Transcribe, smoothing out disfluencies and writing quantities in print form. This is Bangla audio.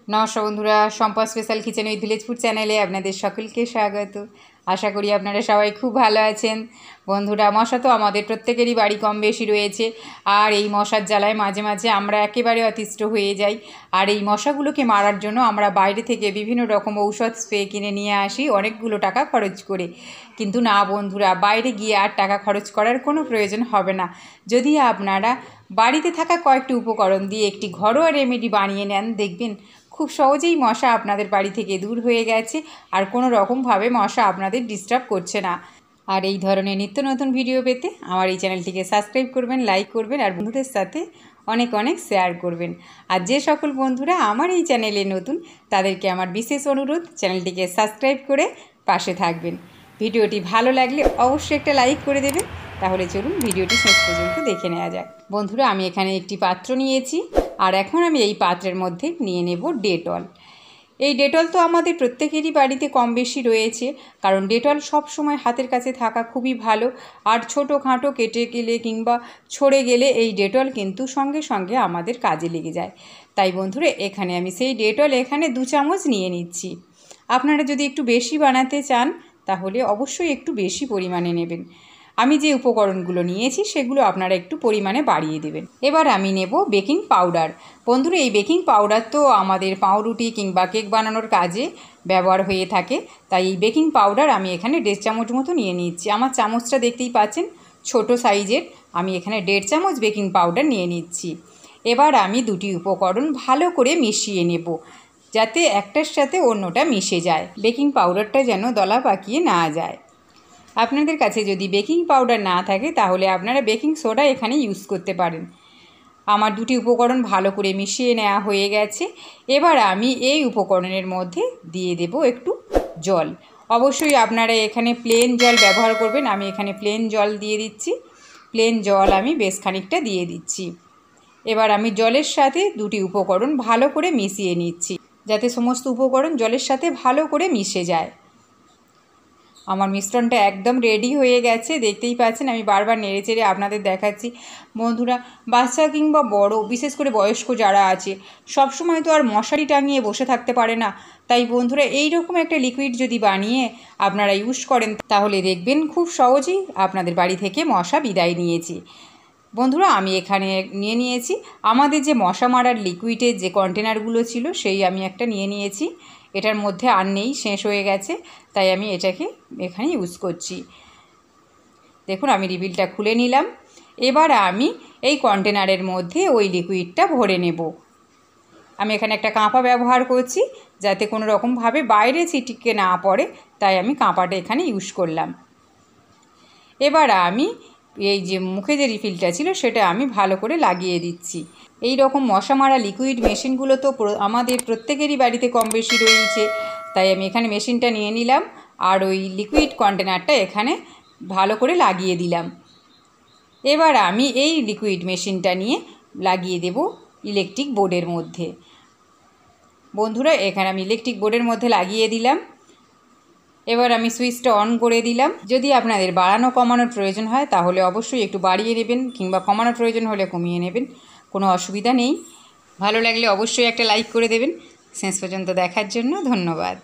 নমস্কার বন্ধুরা, Sampa special kitchen with village food চ্যানেলে আপনাদের সকলকে স্বাগত। আশা করি আপনারা সবাই খুব ভালো আছেন। বন্ধুরা, মশা তো আমাদের প্রত্যেকেরই বাড়ি কম বেশি রয়েছে, আর এই মশার জ্বালায় মাঝে মাঝে আমরা একেবারে অতিষ্ঠ হয়ে যাই। আর এই মশাগুলোকে মারার জন্য আমরা বাইরে থেকে বিভিন্ন রকম ঔষধ স্প্রে কিনে নিয়ে আসি অনেকগুলো টাকা খরচ করে। কিন্তু না বন্ধুরা, বাইরে গিয়ে আর টাকা খরচ করার কোনো প্রয়োজন হবে না। যদি আপনারা বাড়িতে থাকা কয়েকটি উপকরণ দিয়ে একটি ঘরোয়া রেমেডি বানিয়ে নেন, দেখবেন খুব সহজেই মশা আপনাদের বাড়ি থেকে দূর হয়ে গেছে, আর কোনো রকমভাবে মশা আপনাদের ডিস্টার্ব করছে না। আর এই ধরনের নিত্য নতুন ভিডিও পেতে আমার এই চ্যানেলটিকে সাবস্ক্রাইব করবেন, লাইক করবেন, আর বন্ধুদের সাথে অনেক অনেক শেয়ার করবেন। আর যে সকল বন্ধুরা আমার এই চ্যানেলে নতুন, তাদেরকে আমার বিশেষ অনুরোধ, চ্যানেলটিকে সাবস্ক্রাইব করে পাশে থাকবেন। ভিডিওটি ভালো লাগলে অবশ্যই একটা লাইক করে দেবেন। তাহলে চলুন ভিডিওটি শেষ পর্যন্ত দেখে নেওয়া যাক। বন্ধুরা, আমি এখানে একটি পাত্র নিয়েছি, আর এখন আমি এই পাত্রের মধ্যে নিয়ে নেব ডেটল। এই ডেটল তো আমাদের প্রত্যেকেরই বাড়িতে কম বেশি রয়েছে, কারণ ডেটল সব সময় হাতের কাছে থাকা খুবই ভালো। আর ছোটোখাটো কেটে গেলে কিংবা ছড়ে গেলে এই ডেটল কিন্তু সঙ্গে সঙ্গে আমাদের কাজে লেগে যায়। তাই বন্ধুরা, এখানে আমি সেই ডেটল এখানে 2 চামচ নিয়ে নিচ্ছি। আপনারা যদি একটু বেশি বানাতে চান তাহলে অবশ্যই একটু বেশি পরিমাণে নেবেন। আমি যে উপকরণগুলো নিয়েছি সেগুলো আপনারা একটু পরিমাণে বাড়িয়ে দেবেন। এবার আমি নেব বেকিং পাউডার। বন্ধুরা, এই বেকিং পাউডার তো আমাদের পাউরুটি কিংবা কেক বানানোর কাজে ব্যবহার হয়ে থাকে। তাই এই বেকিং পাউডার আমি এখানে 1.5 চামচ মতো নিয়ে নিচ্ছি। আমার চামচটা দেখতেই পাচ্ছেন ছোট সাইজের। আমি এখানে 1.5 চামচ বেকিং পাউডার নিয়ে নিচ্ছি। এবার আমি দুটি উপকরণ ভালো করে মিশিয়ে নেব, যাতে একটার সাথে অন্যটা মিশে যায়। বেকিং পাউডারটা যেন দলা পাকিয়ে না যায়। আপনাদের কাছে যদি বেকিং পাউডার না থাকে তাহলে আপনারা বেকিং সোডা এখানে ইউজ করতে পারেন। আমার দুটি উপকরণ ভালো করে মিশিয়ে নেওয়া হয়ে গেছে। এবার আমি এই উপকরণের মধ্যে দিয়ে দেব একটু জল। অবশ্যই আপনারা এখানে প্লেন জল ব্যবহার করবেন। আমি এখানে প্লেন জল দিয়ে দিচ্ছি। প্লেন জল আমি বেশ খানিকটা দিয়ে দিচ্ছি। এবার আমি জলের সাথে দুটি উপকরণ ভালো করে মিশিয়ে নিচ্ছি, যাতে সমস্ত উপকরণ জলের সাথে ভালো করে মিশে যায়। আমার মিশ্রণটা একদম রেডি হয়ে গেছে, দেখতেই পাচ্ছেন। আমি বারবার নেড়ে চেড়ে আপনাদের দেখাচ্ছি। বন্ধুরা, বাচ্চা কিংবা বড়, বিশেষ করে বয়স্ক যারা আছে, সবসময় তো আর মশারি টাঙিয়ে বসে থাকতে পারে না। তাই বন্ধুরা, এই রকম একটা লিকুইড যদি বানিয়ে আপনারা ইউজ করেন তাহলে দেখবেন খুব সহজেই আপনাদের বাড়ি থেকে মশা বিদায় নিয়েছে। বন্ধুরা, আমি এখানে নিয়ে নিয়েছি আমাদের যে মশা মারার লিকুইডের যে কন্টেনারগুলো ছিল, সেই আমি একটা নিয়ে নিয়েছি। এটার মধ্যে আর নেই, শেষ হয়ে গেছে, তাই আমি এটাকে এখানে ইউজ করছি। দেখুন, আমি রিবিলটা খুলে নিলাম। এবার আমি এই কন্টেনারের মধ্যে ওই লিকুইডটা ভরে নেব। আমি এখানে একটা কাঁপা ব্যবহার করছি, যাতে কোনো রকমভাবে বাইরে ছিটকে না পড়ে, তাই আমি কাঁপাটা এখানে ইউজ করলাম। এবার আমি এই যে মুখে যে রিফিলটা ছিল সেটা আমি ভালো করে লাগিয়ে দিচ্ছি। এই রকম মশা মারা লিকুইড মেশিনগুলো তো আমাদের প্রত্যেকেরই বাড়িতে কম বেশি রয়েছে, তাই আমি এখানে মেশিনটা নিয়ে নিলাম, আর ওই লিকুইড কন্টেনারটা এখানে ভালো করে লাগিয়ে দিলাম। এবার আমি এই লিকুইড মেশিনটা নিয়ে লাগিয়ে দেব ইলেকট্রিক বোর্ডের মধ্যে। বন্ধুরা, এখানে আমি ইলেকট্রিক বোর্ডের মধ্যে লাগিয়ে দিলাম। এবার আমি সুইচটা অন করে দিলাম। যদি আপনাদের বাড়ানো কমানোর প্রয়োজন হয় তাহলে অবশ্যই একটু বাড়িয়ে নেবেন, কিংবা কমানোর প্রয়োজন হলে কমিয়ে নেবেন, কোনো অসুবিধা নেই। ভালো লাগলে অবশ্যই একটা লাইক করে দেবেন। শেষ পর্যন্ত দেখার জন্য ধন্যবাদ।